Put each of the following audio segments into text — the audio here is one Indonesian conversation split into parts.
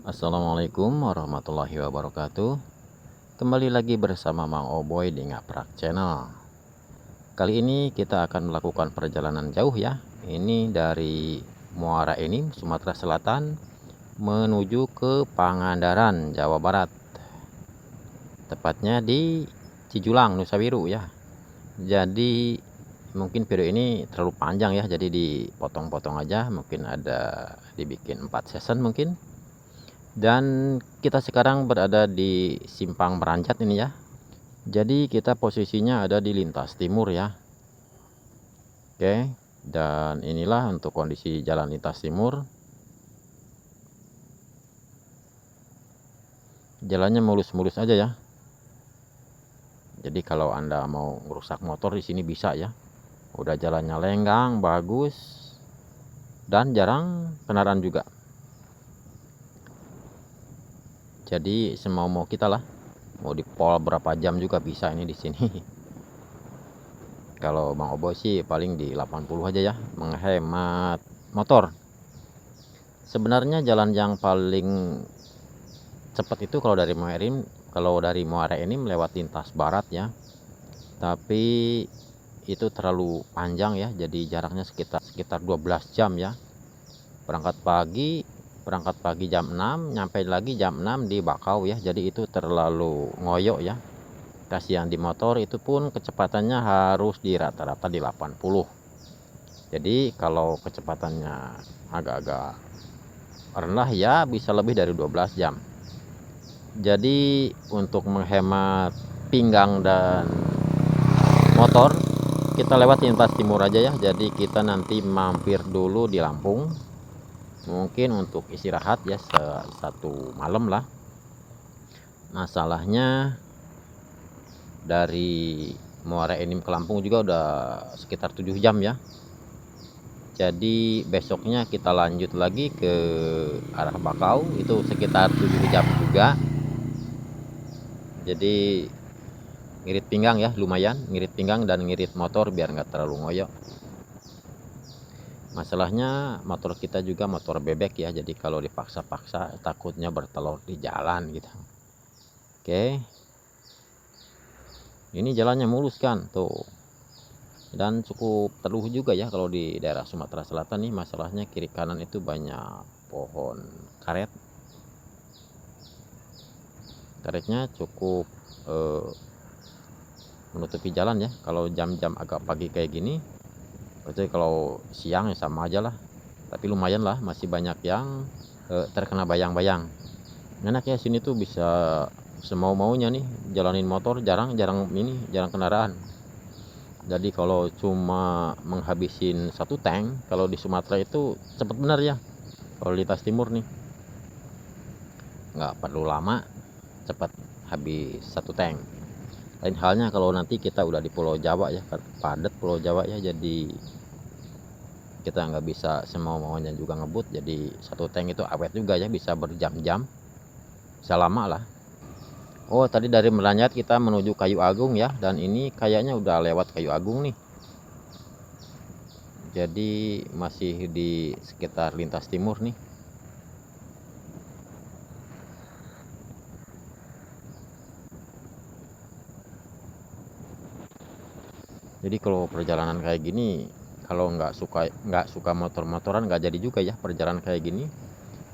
Assalamualaikum warahmatullahi wabarakatuh. Kembali lagi bersama Mang Oboy di Ngaprak Channel. Kali ini kita akan melakukan perjalanan jauh ya. Ini dari Muara Enim, Sumatera Selatan menuju ke Pangandaran, Jawa Barat. Tepatnya di Cijulang, Nusa Biru ya. Jadi mungkin video ini terlalu panjang ya, jadi dipotong-potong aja. Mungkin ada dibikin 4 season mungkin. Dan kita sekarang berada di Simpang Beranjat ini ya. Jadi kita posisinya ada di lintas timur ya. Oke, dan inilah untuk kondisi jalan lintas timur. Jalannya mulus-mulus aja ya. Jadi kalau Anda mau merusak motor di sini bisa ya. Udah jalannya lenggang, bagus, dan jarang kendaraan juga. Jadi semau-mau kita lah. Mau di pol berapa jam juga bisa ini di sini. Kalau Bang Obo sih paling di 80 aja ya, menghemat motor. Sebenarnya jalan yang paling cepat itu kalau dari Muara Enim lewat lintas barat ya. Tapi itu terlalu panjang ya, jadi jaraknya sekitar 12 jam ya. Berangkat pagi jam 6, nyampe lagi jam 6 di Bakau ya. Jadi itu terlalu ngoyo ya. Kasihan di motor, itu pun kecepatannya harus di rata-rata di 80. Jadi kalau kecepatannya agak-agak rendah ya bisa lebih dari 12 jam. Jadi untuk menghemat pinggang dan motor, kita lewat lintas timur aja ya. Jadi kita nanti mampir dulu di Lampung, mungkin untuk istirahat ya, satu malam lah. Masalahnya dari Muara Enim ke Lampung juga udah sekitar 7 jam ya. Jadi besoknya kita lanjut lagi ke arah Bakau, itu sekitar 7 jam juga. Jadi ngirit pinggang ya, lumayan ngirit pinggang dan ngirit motor biar nggak terlalu ngoyo. Masalahnya motor kita juga motor bebek ya, jadi kalau dipaksa-paksa takutnya bertelur di jalan gitu. Oke, ini jalannya mulus kan tuh, dan cukup teduh juga ya. Kalau di daerah Sumatera Selatan nih, masalahnya kiri kanan itu banyak pohon karet. Karetnya cukup menutupi jalan ya kalau jam-jam agak pagi kayak gini. Berarti kalau siang ya sama aja lah, tapi lumayan lah, masih banyak yang terkena bayang-bayang. Enak ya sini tuh, bisa semau-maunya nih jalanin motor, jarang kendaraan. Jadi kalau cuma menghabisin satu tank, kalau di Sumatera itu cepet bener ya. Kalau lintas timur nih nggak perlu lama, cepet habis satu tank. Lain halnya kalau nanti kita udah di Pulau Jawa ya, padat Pulau Jawa ya, jadi kita nggak bisa semau-maunya juga ngebut. Jadi satu tank itu awet juga ya, bisa berjam-jam, bisa lama lah. Oh, tadi dari Meranjat kita menuju Kayu Agung ya, dan ini kayaknya udah lewat Kayu Agung nih. Jadi masih di sekitar lintas timur nih. Jadi kalau perjalanan kayak gini, kalau nggak suka motor-motoran nggak jadi juga ya perjalanan kayak gini.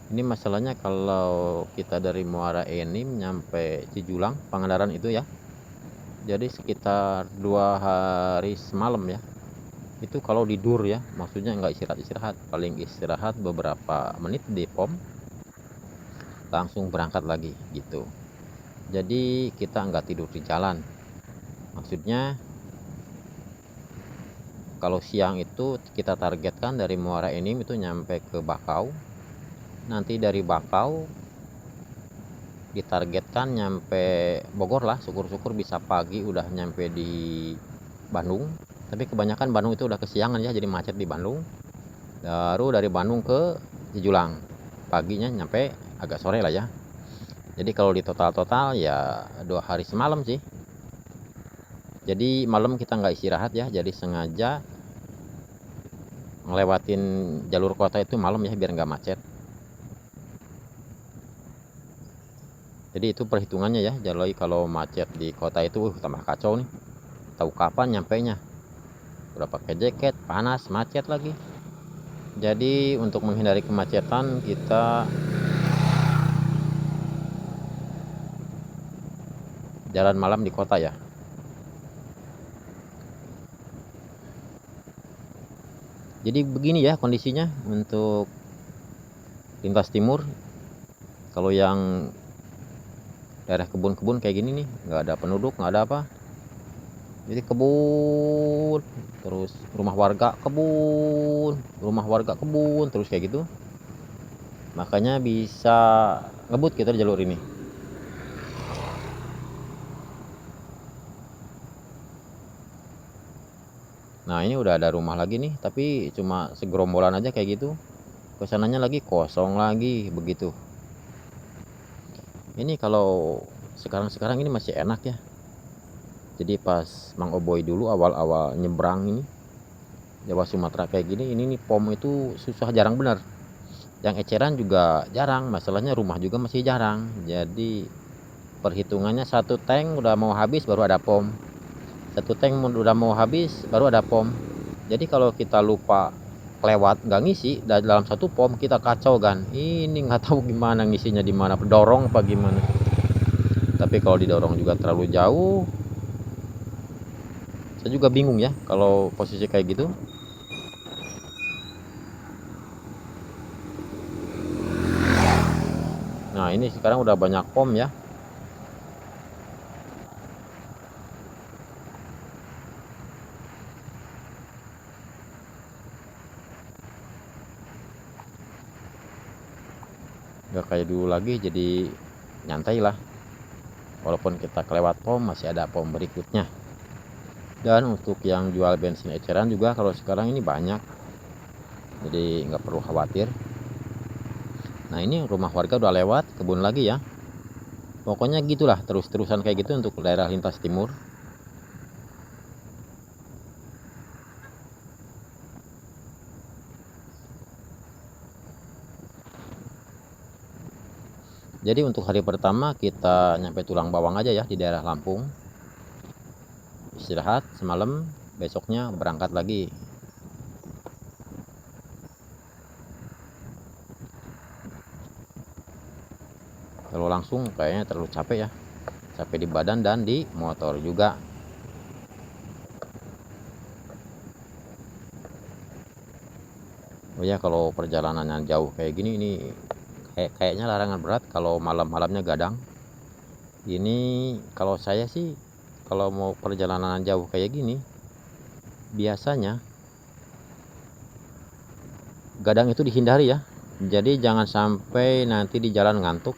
Ini masalahnya kalau kita dari Muara Enim nyampe Cijulang, Pangandaran itu ya. Jadi sekitar 2 hari semalam ya. Itu kalau tidur ya, maksudnya nggak istirahat, paling istirahat beberapa menit di pom, langsung berangkat lagi gitu. Jadi kita nggak tidur di jalan. Maksudnya kalau siang itu kita targetkan dari Muara Enim itu nyampe ke Bakau. Nanti dari Bakau ditargetkan nyampe Bogor lah, syukur-syukur bisa pagi udah nyampe di Bandung. Tapi kebanyakan Bandung itu udah kesiangan ya, jadi macet di Bandung. Baru dari Bandung ke Cijulang, paginya nyampe agak sore lah ya. Jadi kalau di total ya 2 hari semalam sih. Jadi malam kita nggak istirahat ya, jadi sengaja ngelewatin jalur kota itu malam ya biar nggak macet. Jadi itu perhitungannya ya. Jadi kalau macet di kota itu tambah kacau nih. Tahu kapan nyampainya. Udah pakai jaket, panas, macet lagi. Jadi untuk menghindari kemacetan kita jalan malam di kota ya. Jadi begini ya kondisinya untuk lintas timur. Kalau yang daerah kebun-kebun kayak gini nih, nggak ada penduduk, nggak ada apa. Jadi kebun, terus rumah warga kebun, terus kayak gitu. Makanya bisa ngebut kita di jalur ini. Nah ini udah ada rumah lagi nih, tapi cuma segerombolan aja kayak gitu. Kesananya lagi kosong lagi begitu. Ini kalau sekarang ini masih enak ya. Jadi pas Mang Oboy dulu awal-awal nyebrang ini Jawa Sumatera kayak gini, ini nih pom itu susah, jarang bener. Yang eceran juga jarang, masalahnya rumah juga masih jarang. Jadi perhitungannya satu tank udah mau habis baru ada pom. Satu tank udah mau habis baru ada pom. Jadi kalau kita lupa lewat nggak ngisi dalam satu pom, kita kacau kan. Ini nggak tahu gimana ngisinya, di mana, dorong apa gimana. Tapi kalau didorong juga terlalu jauh, saya juga bingung ya kalau posisi kayak gitu. Nah ini sekarang udah banyak pom ya. Nggak kayak dulu lagi, jadi nyantai lah. Walaupun kita kelewat pom, masih ada pom berikutnya. Dan untuk yang jual bensin eceran juga kalau sekarang ini banyak, jadi nggak perlu khawatir. Nah ini rumah warga udah lewat, kebun lagi ya. Pokoknya gitulah, terus-terusan kayak gitu untuk daerah lintas timur. Jadi untuk hari pertama kita nyampe Tulang Bawang aja ya, di daerah Lampung. Istirahat semalam, besoknya berangkat lagi. Kalau langsung kayaknya terlalu capek ya, capek di badan dan di motor juga. Oh ya, kalau perjalanannya jauh kayak gini, ini kayaknya larangan berat kalau malam-malamnya gadang. Ini kalau saya sih, kalau mau perjalanan jauh kayak gini, biasanya gadang itu dihindari ya. Jadi jangan sampai nanti di jalan ngantuk.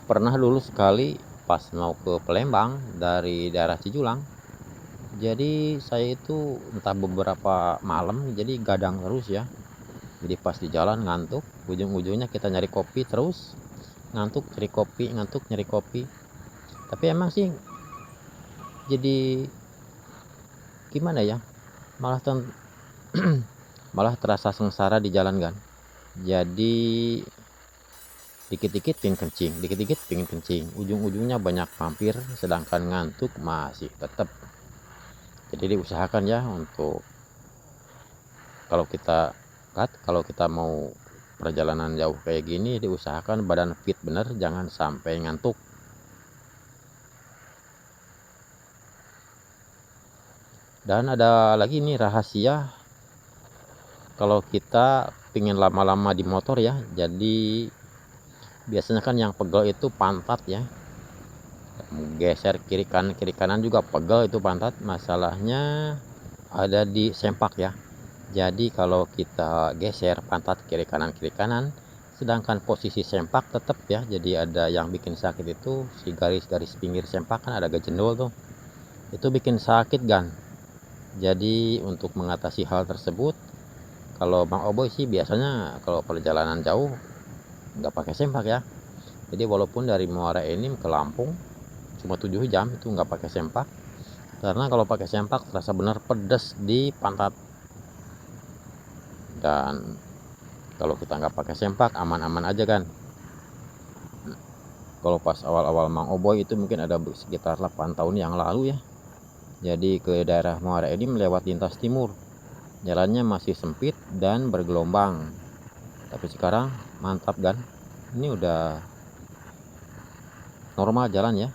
Pernah dulu sekali pas mau ke Palembang dari daerah Cijulang, jadi saya itu entah beberapa malam jadi gadang terus ya. Jadi pas di jalan ngantuk, ujung-ujungnya kita nyari kopi terus, ngantuk nyari kopi, ngantuk nyari kopi. Tapi emang sih jadi gimana ya, malah malah terasa sengsara di jalan kan. Jadi dikit-dikit pingin kencing, dikit-dikit pingin kencing, ujung-ujungnya banyak mampir, sedangkan ngantuk masih tetap. Jadi diusahakan ya untuk kalau kita mau perjalanan jauh kayak gini, diusahakan badan fit bener, jangan sampai ngantuk. Dan ada lagi nih rahasia kalau kita pingin lama-lama di motor ya. Jadi biasanya kan yang pegel itu pantat ya, geser kiri kanan juga pegel itu pantat. Masalahnya ada di sempak ya. Jadi kalau kita geser pantat kiri kanan, sedangkan posisi sempak tetap ya, jadi ada yang bikin sakit itu si garis-garis pinggir sempak kan ada gejendol tuh, itu bikin sakit kan. Jadi untuk mengatasi hal tersebut, kalau Bang Oboy sih biasanya kalau perjalanan jauh nggak pakai sempak ya. Jadi walaupun dari Muara Enim ke Lampung cuma 7 jam itu nggak pakai sempak, karena kalau pakai sempak terasa benar pedas di pantat. Dan kalau kita nggak pakai sempak aman-aman aja kan. Kalau pas awal-awal Mang Oboy itu mungkin ada sekitar 8 tahun yang lalu ya. Jadi ke daerah Muara Enim lewat lintas timur. Jalannya masih sempit dan bergelombang. Tapi sekarang mantap kan? Ini udah normal jalan ya.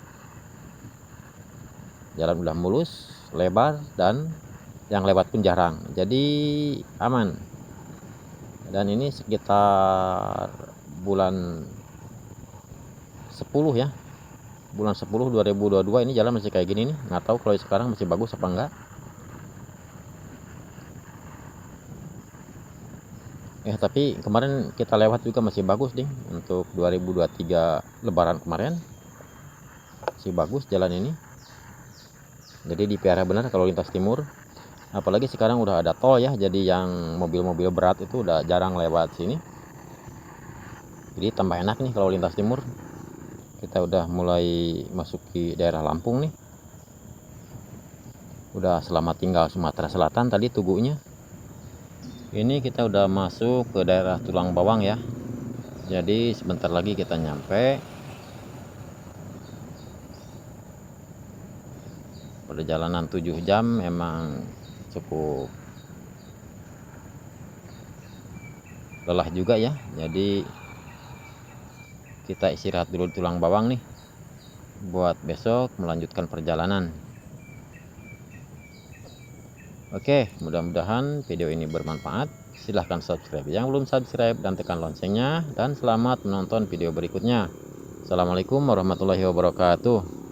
Jalan udah mulus, lebar, dan yang lewat pun jarang. Jadi aman. Dan ini sekitar bulan 10 ya. Bulan 10 2022 ini jalan masih kayak gini nih. Nggak tahu kalau sekarang masih bagus apa enggak. Tapi kemarin kita lewat juga masih bagus nih. Untuk 2023 lebaran kemarin masih bagus jalan ini. Jadi dipelihara benar kalau lintas timur. Apalagi sekarang udah ada tol ya. Jadi yang mobil-mobil berat itu udah jarang lewat sini. Jadi tambah enak nih kalau lintas timur. Kita udah mulai masuki daerah Lampung nih. Udah selamat tinggal Sumatera Selatan tadi Tugunya. Ini kita udah masuk ke daerah Tulang Bawang ya. Jadi sebentar lagi kita nyampe. Perjalanan 7 jam memang cukup lelah juga ya. Jadi kita istirahat dulu di Tulang Bawang nih buat besok melanjutkan perjalanan. Oke, mudah-mudahan video ini bermanfaat. Silahkan subscribe yang belum subscribe dan tekan loncengnya. Dan selamat menonton video berikutnya. Assalamualaikum warahmatullahi wabarakatuh.